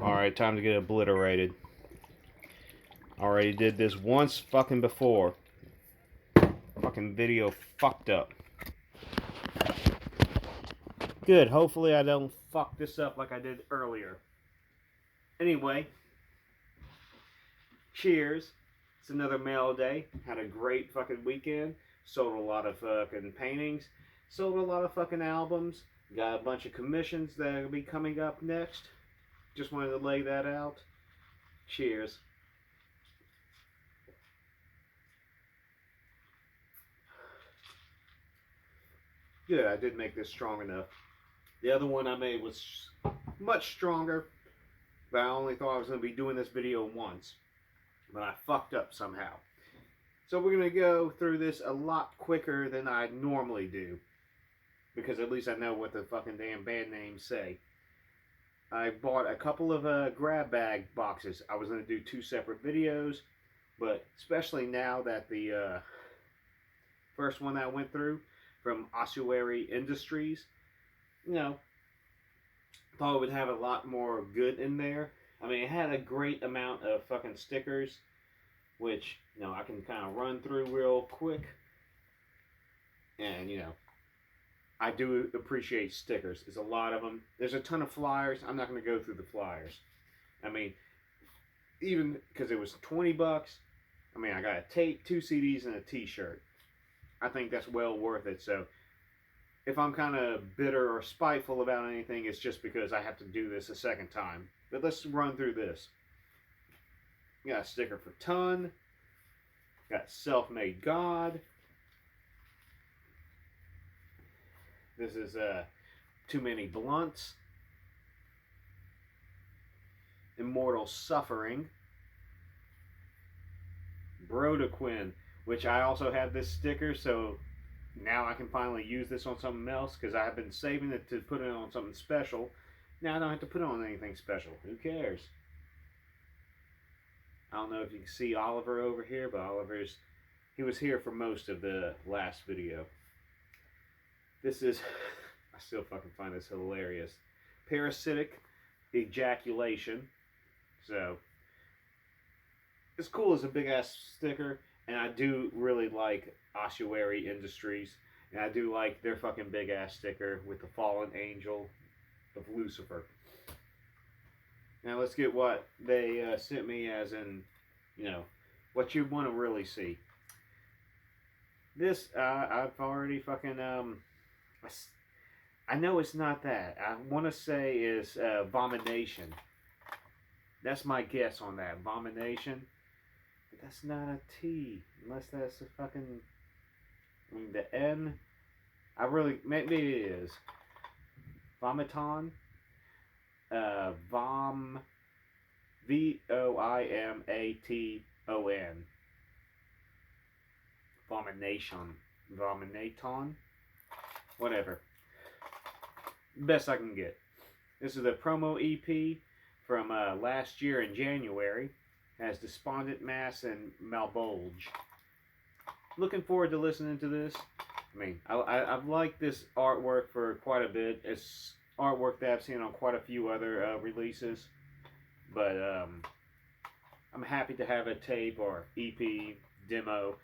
Alright, time to get obliterated. Already did this once fucking before. Fucking video fucked up. Good, hopefully I don't fuck this up like I did earlier. Anyway, cheers. It's another mail day. Had a great fucking weekend. Sold a lot of fucking paintings. Sold a lot of fucking albums. Got a bunch of commissions that will be coming up next. Just wanted to lay that out. Cheers. Good, I did make this strong enough. The other one I made was much stronger, but I only thought I was going to be doing this video once. But I fucked up somehow. So we're going to go through this a lot quicker than I normally do. Because at least I know what the fucking damn band names say. I bought a couple of grab bag boxes. I was going to do 2 separate videos. But especially now that the first one that I went through from Ossuary Industries, you know, thought it would have a lot more good in there. I mean, it had a great amount of fucking stickers, which, you know, I can kind of run through real quick. And, you know, I do appreciate stickers. There's a lot of them. There's a ton of flyers. I'm not going to go through the flyers. I mean, even because it was 20 bucks, I mean, I got a tape, 2 CDs, and a t-shirt. I think that's well worth it. So if I'm kind of bitter or spiteful about anything, it's just because I have to do this a second time. But let's run through this. Got a sticker for Ton. Got Self-Made God. This is Too Many Blunts. Immortal Suffering. Brodequin, which I also have this sticker, so now I can finally use this on something else, because I have been saving it to put it on something special. Now I don't have to put it on anything special. Who cares? I don't know if you can see Oliver over here, but he was here for most of the last video. This is, I still fucking find this hilarious. Parasitic Ejaculation. So, it's cool as a big ass sticker, and I do really like Ossuary Industries, and I do like their fucking big ass sticker with the fallen angel of Lucifer. Now let's get what they sent me, as in, you know, what you want to really see. This, I've already fucking, I know it's not that. I want to say is Vomination. That's my guess on that. Vomination. But that's not a T. Unless that's a fucking, I mean, the N. I really, maybe it is. Vomiton. Voimaton. Vomination. Vominaton. Whatever. Best I can get. This is a promo EP from last year in January. Has Despondent Mass and Malbolge. Looking forward to listening to this. I mean, I've liked this artwork for quite a bit. It's artwork that I've seen on quite a few other releases. But I'm happy to have a tape or EP, demo,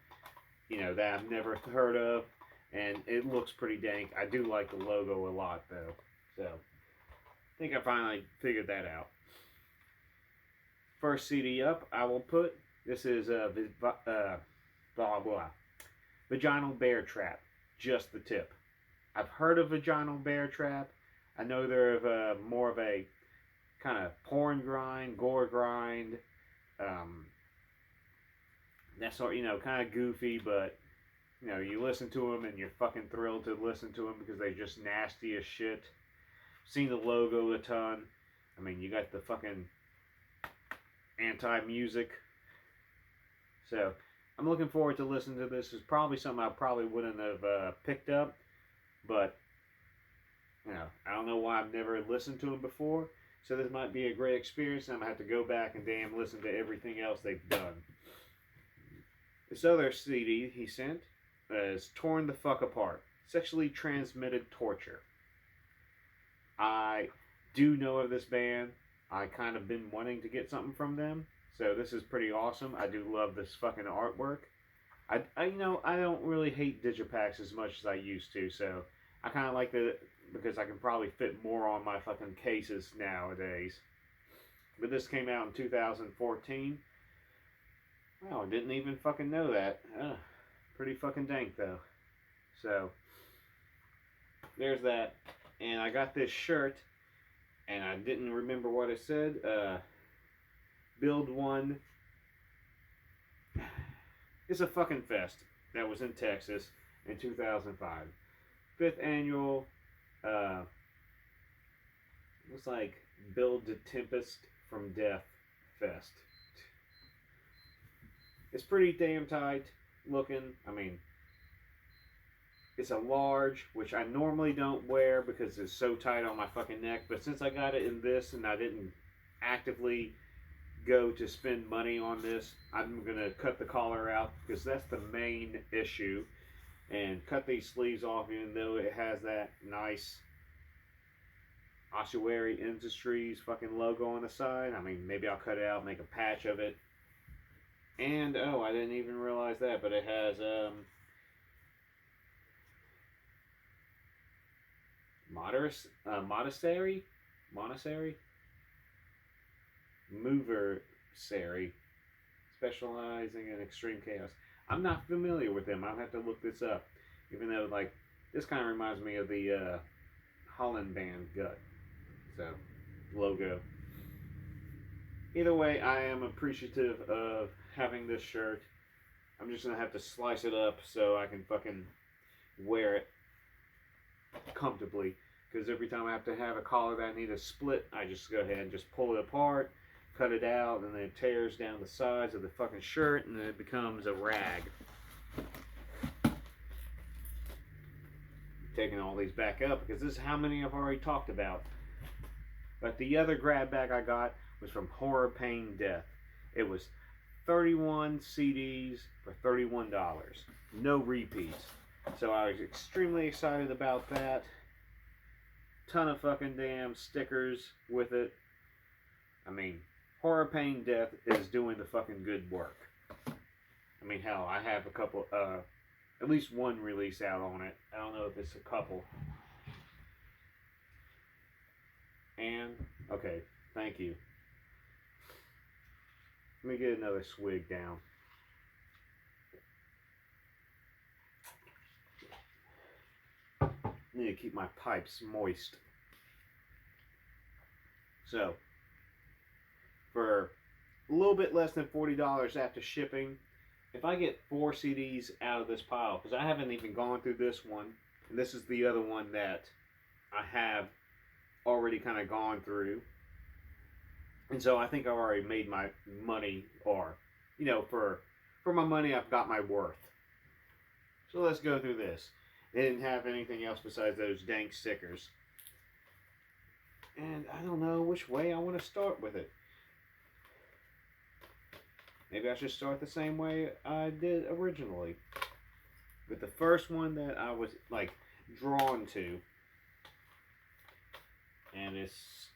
you know, that I've never heard of. And it looks pretty dank. I do like the logo a lot, though. So, I think I finally figured that out. First CD up, I will put, this is Vaginal Bear Trap. Just the tip. I've heard of Vaginal Bear Trap. I know they're more of a kind of porn grind, gore grind. That sort, you know, kind of goofy, but you know, you listen to them and you're fucking thrilled to listen to them because they're just nasty as shit. Seen the logo a ton. I mean, you got the fucking anti-music. So, I'm looking forward to listening to this. It's probably something I probably wouldn't have picked up. But, you know, I don't know why I've never listened to them before. So this might be a great experience. I'm going to have to go back and damn listen to everything else they've done. This other CD he sent is Torn the Fuck Apart. Sexually Transmitted Torture. I do know of this band. I kind of been wanting to get something from them. So this is pretty awesome. I do love this fucking artwork. You know, I don't really hate digipacks as much as I used to, so I kind of like the, because I can probably fit more on my fucking cases nowadays. But this came out in 2014. Wow, I didn't even fucking know that. Pretty fucking dank though. So, there's that. And I got this shirt, and I didn't remember what it said. Build one. It's a fucking fest that was in Texas in 2005. 5th annual, looks like Build the Tempest from Death Fest. It's pretty damn tight looking. I mean, it's a large, which I normally don't wear because it's so tight on my fucking neck. But since I got it in this and I didn't actively go to spend money on this, I'm going to cut the collar out because that's the main issue. And cut these sleeves off, even though it has that nice Ossuary Industries fucking logo on the side. I mean, maybe I'll cut it out, make a patch of it. And, oh, I didn't even realize that, but it has, Monastery? Moversary. Specializing in extreme chaos. I'm not familiar with them. I'll have to look this up. Even though, like, this kind of reminds me of the Holland band Gut. So, logo. Either way, I am appreciative of having this shirt. I'm just going to have to slice it up so I can fucking wear it comfortably. Because every time I have to have a collar that I need to split, I just go ahead and just pull it apart, cut it out, and then it tears down the sides of the fucking shirt, and then it becomes a rag. Taking all these back up because this is how many I've already talked about. But the other grab bag I got was from Horror Pain Death. It was 31 CDs for $31. No repeats. So I was extremely excited about that. Ton of fucking damn stickers with it. I mean, Horror Pain Death is doing the fucking good work. I mean, hell, I have a couple, at least one release out on it. I don't know if it's a couple. And, okay, thank you. Let me get another swig down. I need to keep my pipes moist. So, for a little bit less than $40 after shipping, if I get 4 CDs out of this pile, because I haven't even gone through this one, and this is the other one that I have already kind of gone through. And so I think I've already made my money, or, you know, for my money, I've got my worth. So let's go through this. They didn't have anything else besides those dank stickers. And I don't know which way I want to start with it. Maybe I should start the same way I did originally. With the first one that I was, like, drawn to. And it's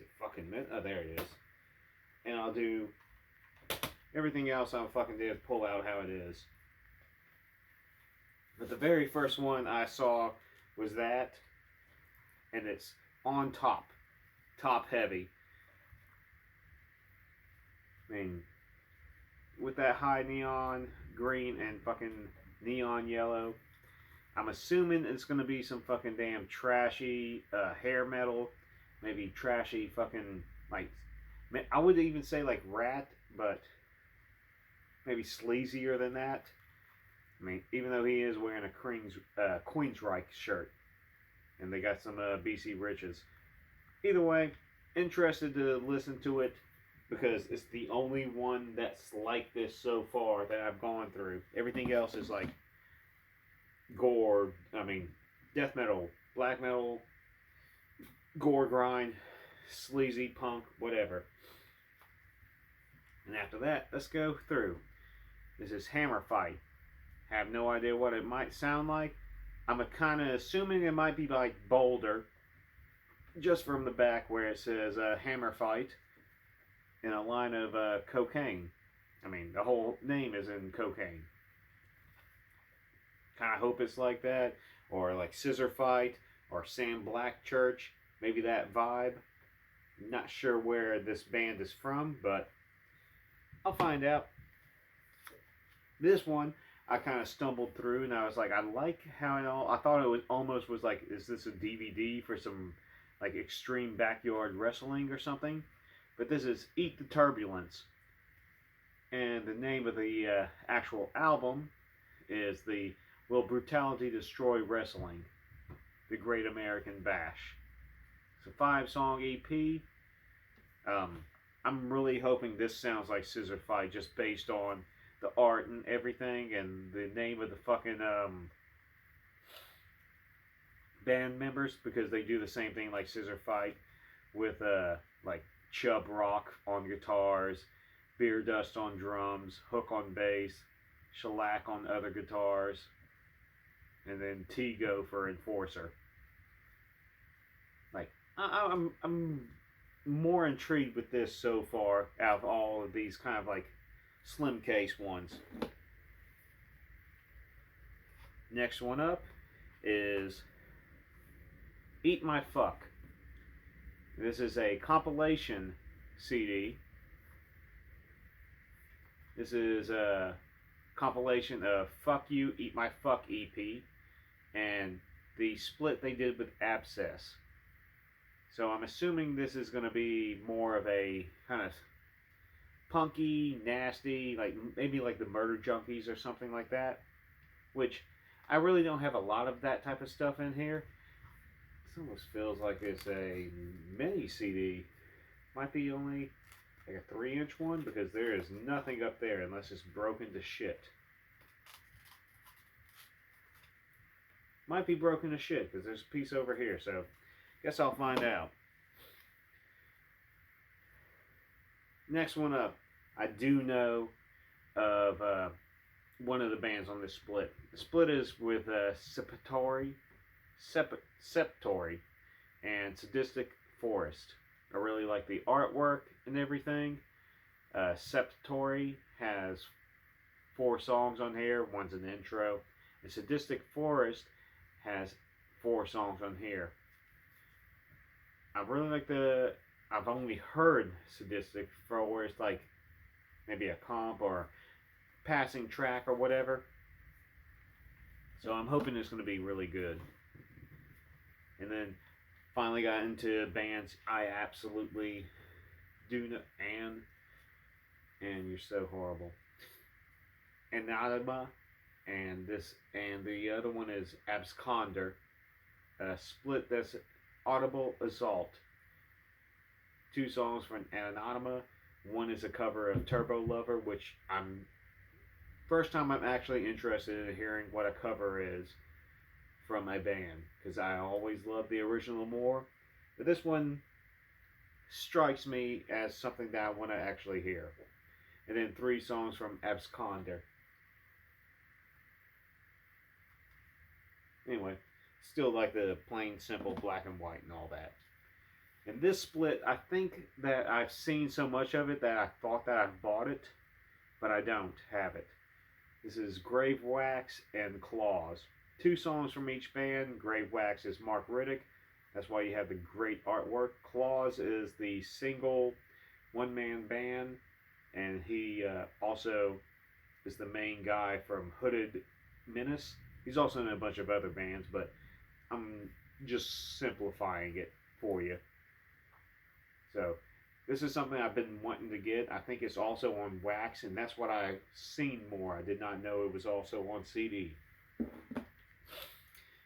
it fucking minute? Oh, there it is. And I'll do everything else I'll fucking do is pull out how it is. But the very first one I saw was that, and it's on top heavy. I mean, with that high neon green and fucking neon yellow, I'm assuming it's gonna be some fucking damn trashy hair metal, maybe trashy fucking, like, I would even say like Rat, but maybe sleazier than that. I mean, even though he is wearing a Queensryche shirt, and they got some BC Riches. Either way, interested to listen to it because it's the only one that's like this so far that I've gone through. Everything else is like gore, I mean, death metal, black metal, gore grind, sleazy punk, whatever. And after that, let's go through. This is Hammer Fight. Have no idea what it might sound like. I'm kind of assuming it might be like Boulder. just from the back where it says hammer fight in a line of cocaine. I mean, the whole name is in cocaine. Kind of hope it's like that, or like Scissor Fight, or Sam Black Church, maybe that vibe. Not sure where this band is from, but I'll find out. This one I kind of stumbled through, and I was like, I like how it all. I thought it was almost was like, is this a DVD for some like extreme backyard wrestling or something? But this is Eat the Turbulence, and the name of the actual album is the Will Brutality Destroy Wrestling? The Great American Bash. It's a 5-song EP. I'm really hoping this sounds like Scissor Fight just based on the art and everything and the name of the fucking band members, because they do the same thing like Scissor Fight with like Chub Rock on guitars, Beer Dust on drums, Hook on bass, Shellac on other guitars, and then T-Go for Enforcer. Like, I'm more intrigued with this so far out of all of these kind of like slim case ones. Next one up is Eat My Fuck. This is a compilation CD. This is a compilation of Fuck You, Eat My Fuck EP, and the split they did with Abscess. So I'm assuming this is going to be more of a kind of punky, nasty, like maybe like the Murder Junkies or something like that. Which I really don't have a lot of that type of stuff in here. This almost feels like it's a mini CD. Might be only like a 3-inch one, because there is nothing up there unless it's broken to shit. Might be broken to shit because there's a piece over here, so guess I'll find out. Next one up, I do know of one of the bands on this split. The split is with Septori and Sadistic Forest. I really like the artwork and everything. Septori has 4 songs on here. One's an intro. And Sadistic Forest has 4 songs on here. I really like I've only heard Sadistic Forest like maybe a comp or passing track or whatever. So I'm hoping it's going to be really good. And then finally got into bands I absolutely do know. And You're So Horrible. Anatema, and the other one is Absconder. Split this Audible Assault. 2 songs from Anatema. One is a cover of Turbo Lover, which first time I'm actually interested in hearing what a cover is from a band, because I always love the original more. But this one strikes me as something that I want to actually hear. And then 3 songs from Absconder. Anyway, still like the plain, simple black and white and all that. And this split, I think that I've seen so much of it that I thought that I've bought it, but I don't have it. This is Grave Wax and Claws. 2 songs from each band. Grave Wax is Mark Riddick. That's why you have the great artwork. Claws is the single one-man band, and he also is the main guy from Hooded Menace. He's also in a bunch of other bands, but I'm just simplifying it for you. So this is something I've been wanting to get. I think it's also on wax, and that's what I've seen more. I did not know it was also on CD.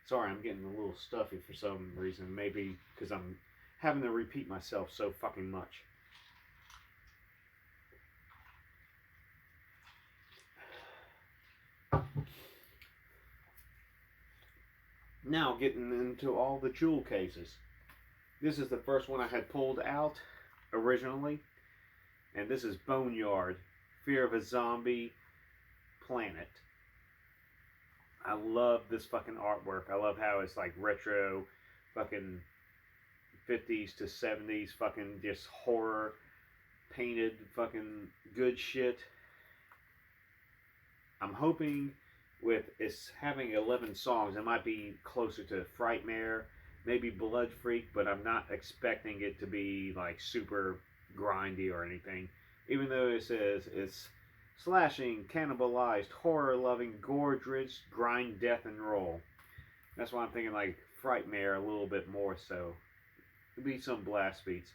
Sorry, I'm getting a little stuffy for some reason. Maybe because I'm having to repeat myself so fucking much. Now getting into all the jewel cases. This is the first one I had pulled out originally. And this is Boneyard, Fear of a Zombie Planet. I love this fucking artwork. I love how it's like retro, fucking 50s to 70s fucking just horror painted fucking good shit. I'm hoping with it's having 11 songs, it might be closer to Frightmare, maybe Blood Freak, but I'm not expecting it to be like super grindy or anything. Even though it says it's slashing, cannibalized, horror-loving, gore-drenched, grind, death, and roll. That's why I'm thinking like Frightmare a little bit more so. There'll be some blast beats.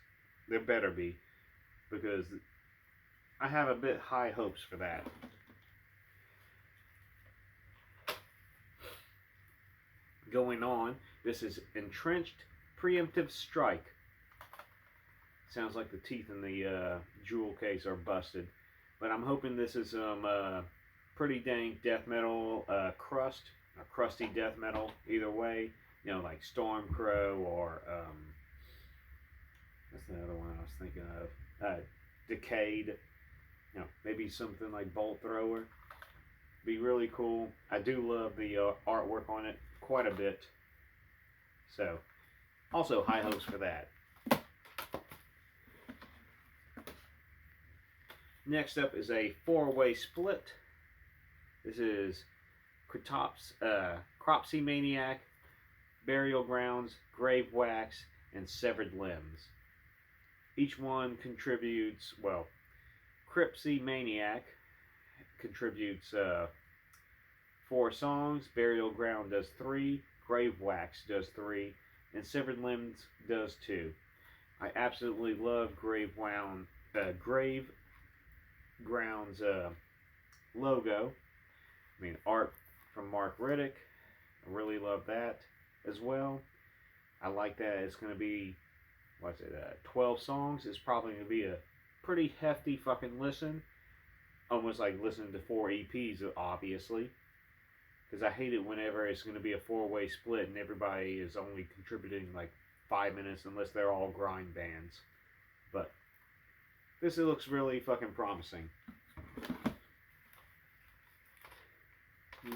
There better be, because I have a bit high hopes for that. Going on, this is Entrenched Preemptive Strike. Sounds like the teeth in the jewel case are busted. But I'm hoping this is some pretty dang death metal crust, or crusty death metal, either way. You know, like Stormcrow or, what's the other one I was thinking of? Decayed. You know, maybe something like Bolt Thrower. Be really cool. I do love the artwork on it quite a bit. So, also high hopes for that. Next up is a four-way split. This is Cropsy Maniac, Burial Grounds, Grave Wax, and Severed Limbs. Each one contributes, well, Cropsy Maniac contributes 4 songs, Burial Ground does 3, Grave Wax does 3, and Severed Limbs does 2. I absolutely love Grave Ground's logo. I mean, art from Mark Riddick. I really love that as well. I like that it's going to be, 12 songs. It's probably going to be a pretty hefty fucking listen. Almost like listening to 4 EPs, obviously. Because I hate it whenever it's going to be a 4-way split and everybody is only contributing like 5 minutes unless they're all grind bands. But this looks really fucking promising.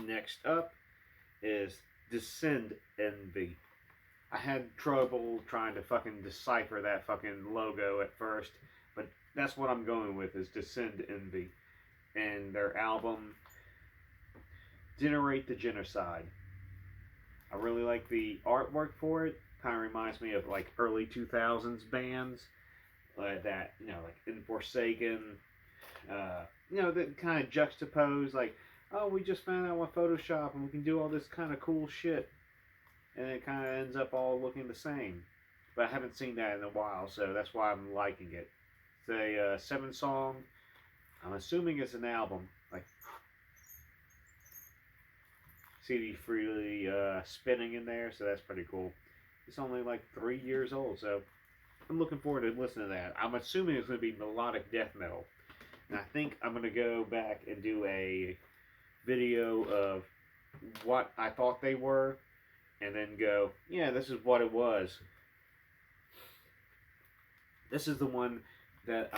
Next up is Descend Envy. I had trouble trying to fucking decipher that fucking logo at first, but that's what I'm going with, is Descend Envy. And their album, Generate the Genocide. I really like the artwork for it. Kind of reminds me of like early 2000s bands. That, you know, like In Forsaken, you know, that kind of juxtapose, like, oh, we just found out what Photoshop and we can do all this kind of cool shit, and it kind of ends up all looking the same. But I haven't seen that in a while, so that's why I'm liking it. It's a 7-song, I'm assuming it's an album, like, CD freely spinning in there, so that's pretty cool. It's only like 3 years old, so I'm looking forward to listening to that. I'm assuming it's going to be melodic death metal. And I think I'm going to go back and do a video of what I thought they were, and then go, yeah, this is what it was. This is the one that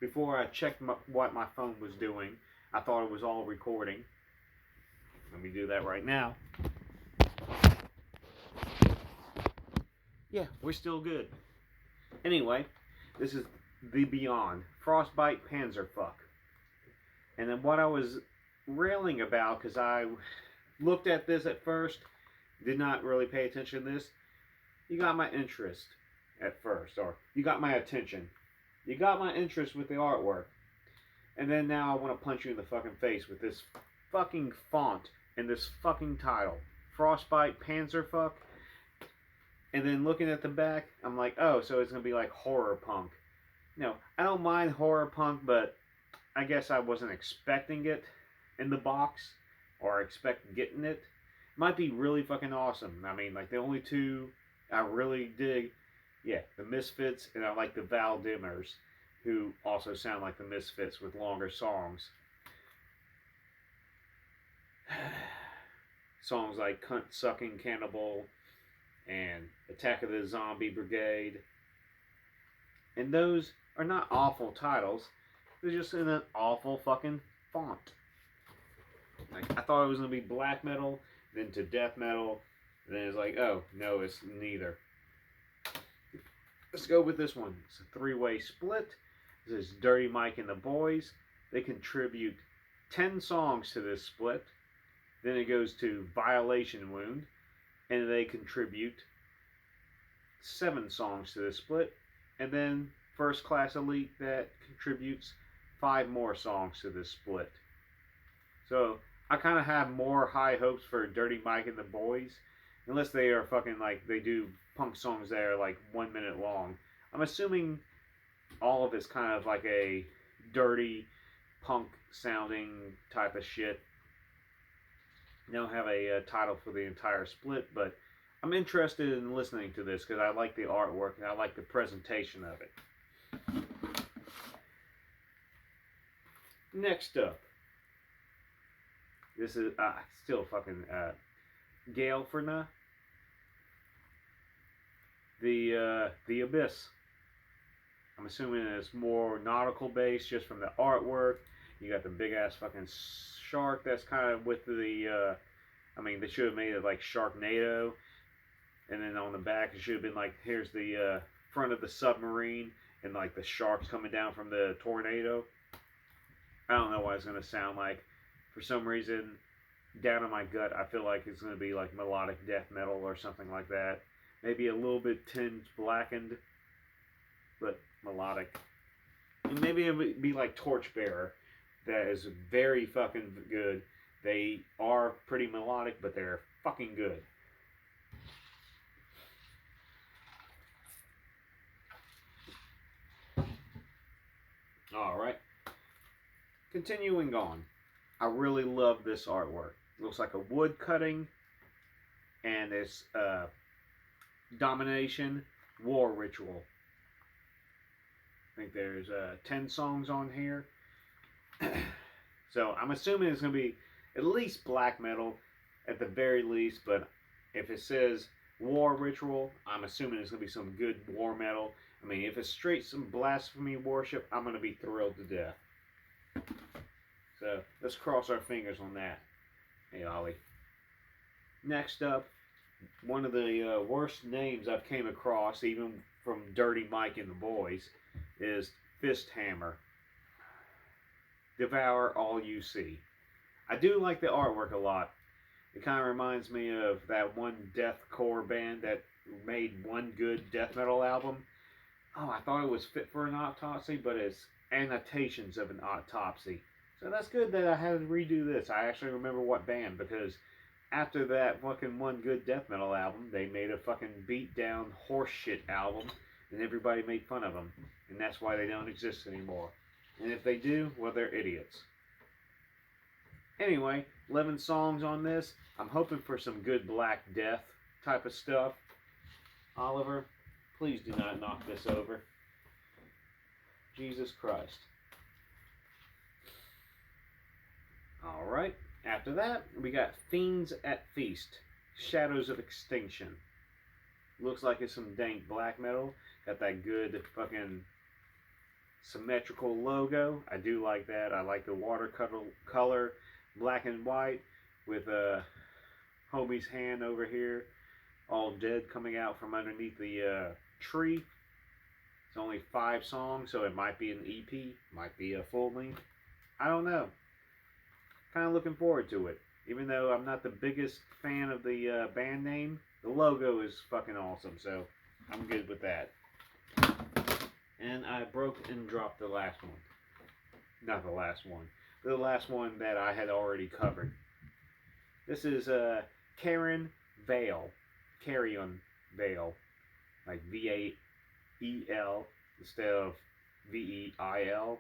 before I checked what my phone was doing, I thought it was all recording. Let me do that right now. Yeah, we're still good. Anyway, this is The Beyond, Frostbite Panzerfuck. And then what I was railing about, because I looked at this at first, did not really pay attention to this. You got my interest at first, or you got my attention. You got my interest with the artwork. And then now I want to punch you in the fucking face with this fucking font and this fucking title. Frostbite Panzerfuck. And then looking at the back, I'm like, oh, so it's going to be like horror punk. No, I don't mind horror punk, but I guess I wasn't expecting it in the box, or expect getting it. Might be really fucking awesome. I mean, like, the only two I really dig, yeah, the Misfits, and I like the Valdimmers, who also sound like the Misfits with longer songs. Songs like Cunt Sucking Cannibal and Attack of the Zombie Brigade. And those are not awful titles. They're just in an awful fucking font. Like, I thought it was going to be black metal, then to death metal, and then it's like, oh, no, it's neither. Let's go with this one. It's a three-way split. This is Dirty Mike and the Boys. They contribute 10 songs to this split. Then it goes to Violation Wound, and they contribute 7 songs to this split. And then First Class Elite that contributes 5 more songs to this split. So I kind of have more high hopes for Dirty Mike and the Boys, unless they are fucking like they do punk songs that are like 1 minute long. I'm assuming all of it's kind of like a dirty punk sounding type of shit. They don't have a title for the entire split, but I'm interested in listening to this because I like the artwork and I like the presentation of it. Next up, this is still fucking Gale for nah. The Abyss. I'm assuming it's more nautical based just from the artwork. You got the big ass fucking shark that's kind of with the I mean, they should have made it like Sharknado, and then on the back it should have been like, here's the front of the submarine and like the sharks coming down from the tornado. I don't know what it's gonna sound like. For some reason, down in my gut, I feel like it's gonna be like melodic death metal or something like that. Maybe a little bit tinged blackened, but melodic. And maybe it would be like Torchbearer. That is very fucking good. They are pretty melodic, but they're fucking good. Alright. Continuing on. I really love this artwork. It looks like a wood cutting. And it's Domination War Ritual. I think there's 10 songs on here. So I'm assuming it's going to be at least black metal at the very least, but if it says War Ritual, I'm assuming it's going to be some good war metal. I mean, if it's straight some blasphemy worship, I'm going to be thrilled to death. So let's cross our fingers on that. Hey, Ollie. Next up, one of the worst names I've came across, even from Dirty Mike and the Boys, is Fist Hammer. Devour all you see. I do like the artwork a lot. It kind of reminds me of that one deathcore band that made one good death metal album. Oh, I thought it was Fit for an Autopsy, but it's Annotations of an Autopsy. So that's good that I had to redo this. I actually remember what band, because after that fucking one good death metal album, they made a fucking beat down horseshit album, and everybody made fun of them. And that's why they don't exist anymore. And if they do, well, they're idiots. Anyway, 11 songs on this. I'm hoping for some good Black Death type of stuff. Oliver, please do not knock this over. Jesus Christ. Alright, after that, we got Fiends at Feast. Shadows of Extinction. Looks like it's some dank black metal. Got that good fucking symmetrical logo. I do like that. I like the watercolor, black and white, with a homie's hand over here, all dead, coming out from underneath the tree. It's only 5 songs, so it might be an EP, might be a full length. I don't know. Kind of looking forward to it. Even though I'm not the biggest fan of the band name, the logo is fucking awesome, so I'm good with that. And I broke and dropped the last one. Not the last one. The last one that I had already covered. This is Karen Vale. Carrion Vale. Like V-A-E-L instead of V-E-I-L.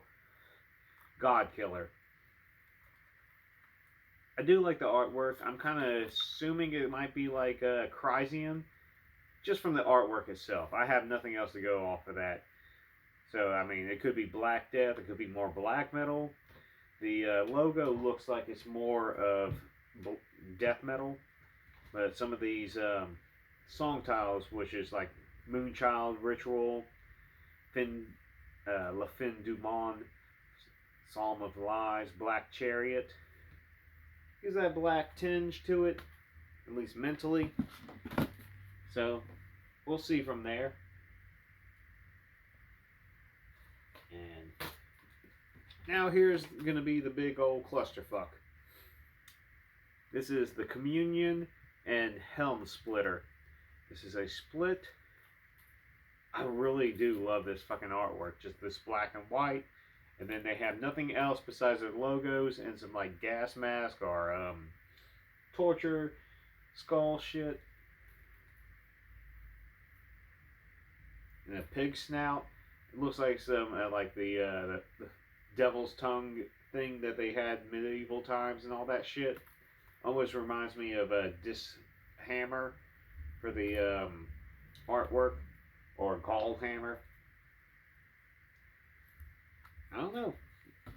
God Killer. I do like the artwork. I'm kind of assuming it might be like Chrysian, just from the artwork itself. I have nothing else to go off of that. So, I mean, it could be Black Death. It could be more black metal. The logo looks like it's more of death metal. But some of these song titles, which is like Moonchild Ritual, La Fin du Monde, Psalm of Lies, Black Chariot, gives that black tinge to it, at least mentally. So, we'll see from there. Now here's gonna be the big old clusterfuck. This is the Communion and Helm Splitter. This is a split. I really do love this fucking artwork. Just this black and white. And then they have nothing else besides their logos and some like gas mask or torture skull shit. And a pig snout. It looks like some like the devil's tongue thing that they had medieval times and all that shit. Almost reminds me of a disc hammer for the artwork, or gall hammer. I don't know.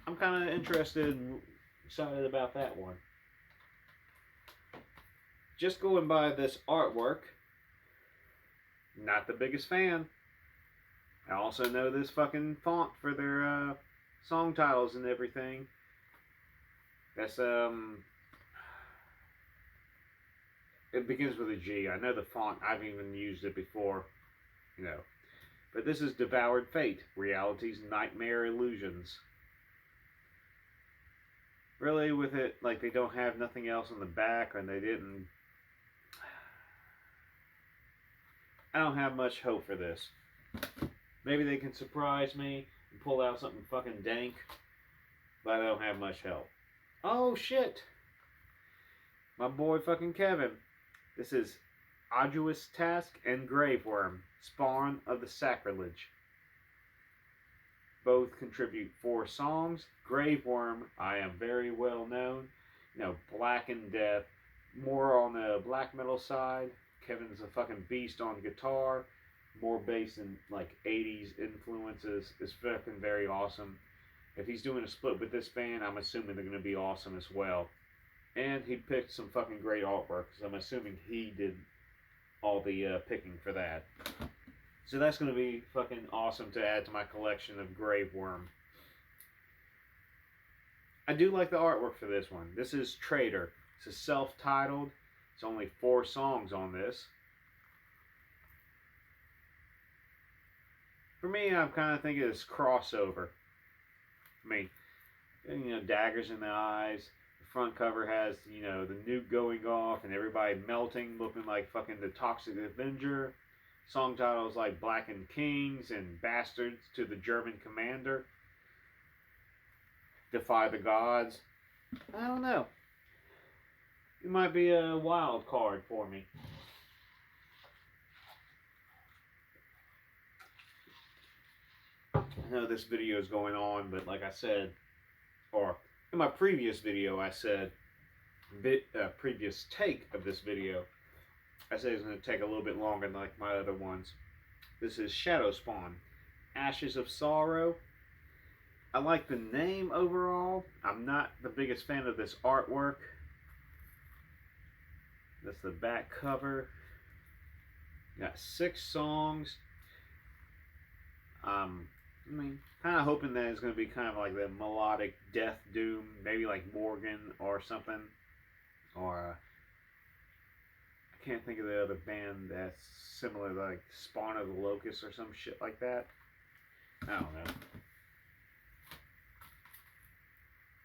I'm kind of interested and excited about that one. Just going by this artwork, not the biggest fan. I also know this fucking font for their song titles and everything. That's it begins with a G. I know the font. I've even used it before, you know. But this is Devoured Fate, Reality's Nightmare Illusions. Really, with it, like they don't have nothing else on the back, and they didn't. I don't have much hope for this. Maybe they can surprise me and pull out something fucking dank, but I don't have much help. Oh shit! My boy fucking Kevin. This is Arduous Task and Graveworm, Spawn of the Sacrilege. Both contribute 4 songs. Graveworm, I am very well known. You know, Black and Death, more on the black metal side. Kevin's a fucking beast on guitar, more bass and like 80s influences. It's fucking very awesome. If he's doing a split with this band, I'm assuming they're going to be awesome as well. And he picked some fucking great artwork, because I'm assuming he did all the picking for that. So that's going to be fucking awesome to add to my collection of Graveworm. I do like the artwork for this one. This is Traitor. It's a self-titled. It's only 4 songs on this. For me, I'm kind of thinking it's crossover. I mean, you know, daggers in the eyes. The front cover has, you know, the nuke going off and everybody melting, looking like fucking the Toxic Avenger. Song titles like Blackened Kings and Bastards to the German Commander. Defy the Gods. I don't know. It might be a wild card for me. I know this video is going on, but like I said, or in my previous video I said, previous take of this video, I said it's going to take a little bit longer than like my other ones. This is Shadow Spawn, Ashes of Sorrow. I like the name overall. I'm not the biggest fan of this artwork. That's the back cover. Got 6 songs. I mean, kind of hoping that it's going to be kind of like the melodic death doom, maybe like Morgan or something. Or I can't think of the other band that's similar, like Spawn of the Locust or some shit like that. I don't know.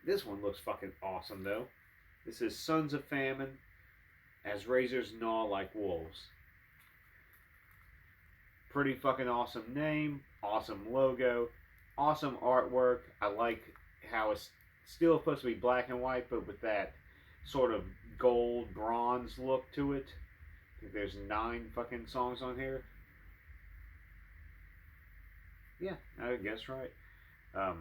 This one looks fucking awesome though. This is Sons of Famine, As Razors Gnaw Like Wolves. Pretty fucking awesome name, awesome logo, awesome artwork. I like how it's still supposed to be black and white, but with that sort of gold bronze look to it. I think there's 9 fucking songs on here. Yeah, I guess right. I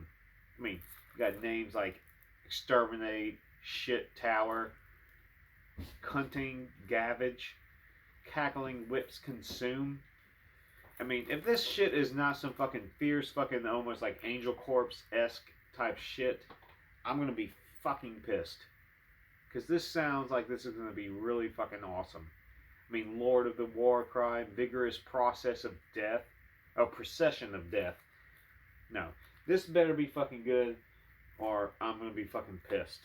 mean, you got names like Exterminate, Shit Tower, Cunting Gavage, Cackling Whips Consume. I mean, if this shit is not some fucking fierce fucking almost like Angel Corpse-esque type shit, I'm going to be fucking pissed. Because this sounds like this is going to be really fucking awesome. I mean, Lord of the War Cry, Vigorous Process of Death. Oh, Procession of Death. No. This better be fucking good, or I'm going to be fucking pissed.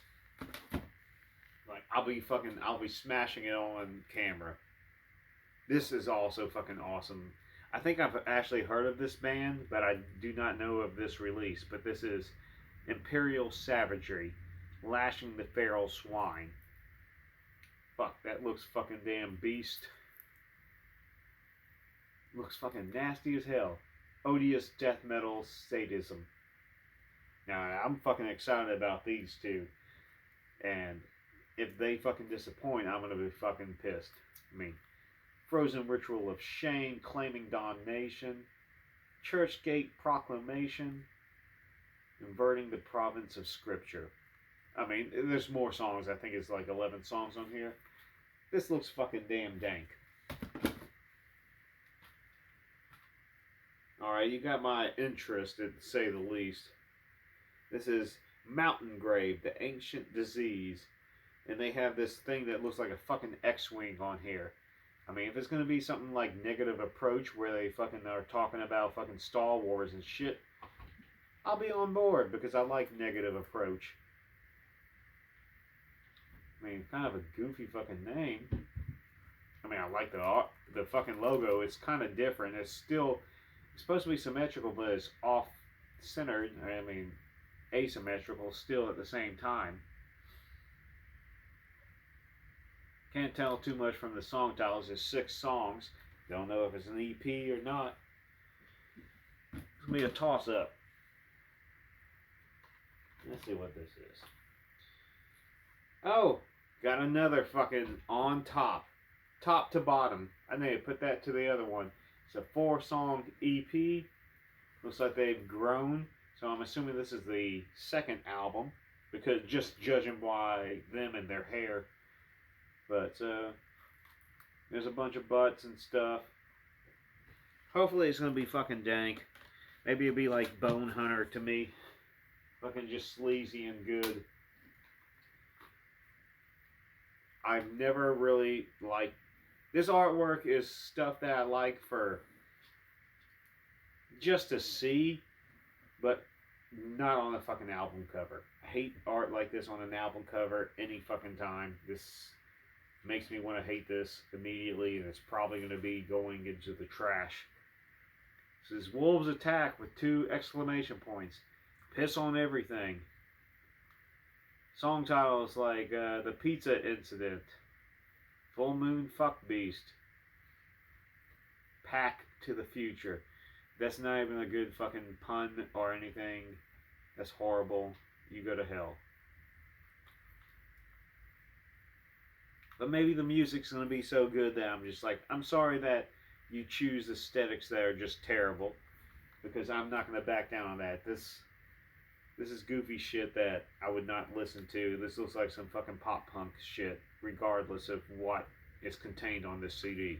Like, I'll be smashing it on camera. This is also fucking awesome. I think I've actually heard of this band, but I do not know of this release. But this is imperial savagery, lashing the feral swine. Fuck, that looks fucking damn beast. Looks fucking nasty as hell. Odious death metal sadism. Now, I'm fucking excited about these two. And if they fucking disappoint, I'm gonna be fucking pissed. I mean, frozen ritual of shame, claiming damnation, churchgate proclamation, inverting the province of scripture. I mean, there's more songs. I think it's like 11 songs on here. This looks fucking damn dank. Alright, you got my interest, to say the least. This is Mountain Grave, the Ancient Disease. And they have this thing that looks like a fucking X-Wing on here. I mean, if it's going to be something like Negative Approach, where they fucking are talking about fucking Star Wars and shit, I'll be on board, because I like Negative Approach. I mean, kind of a goofy fucking name. I mean, I like the art, the fucking logo. It's kind of different. It's still supposed to be symmetrical, but it's off-centered. I mean, asymmetrical still at the same time. Can't tell too much from the song titles. There's 6 songs. Don't know if it's an EP or not. It's going to be a toss-up. Let's see what this is. Oh, got another fucking on top. Top to bottom. I need to put that to the other one. It's a 4-song EP. Looks like they've grown. So I'm assuming this is the second album. Because just judging by them and their hair. But there's a bunch of butts and stuff. Hopefully it's going to be fucking dank. Maybe it'll be like Bone Hunter to me. Fucking just sleazy and good. I've never really liked... This artwork is stuff that I like for just to see, but not on a fucking album cover. I hate art like this on an album cover any fucking time. This makes me want to hate this immediately, and it's probably going to be going into the trash. This is Wolves Attack with 2 exclamation points. Piss on everything. Song titles like The Pizza Incident, Full Moon Fuck Beast, Pack to the Future. That's not even a good fucking pun or anything. That's horrible. You go to hell. But maybe the music's going to be so good that I'm just like, I'm sorry that you choose aesthetics that are just terrible. Because I'm not going to back down on that. This is goofy shit that I would not listen to. This looks like some fucking pop punk shit, regardless of what is contained on this CD.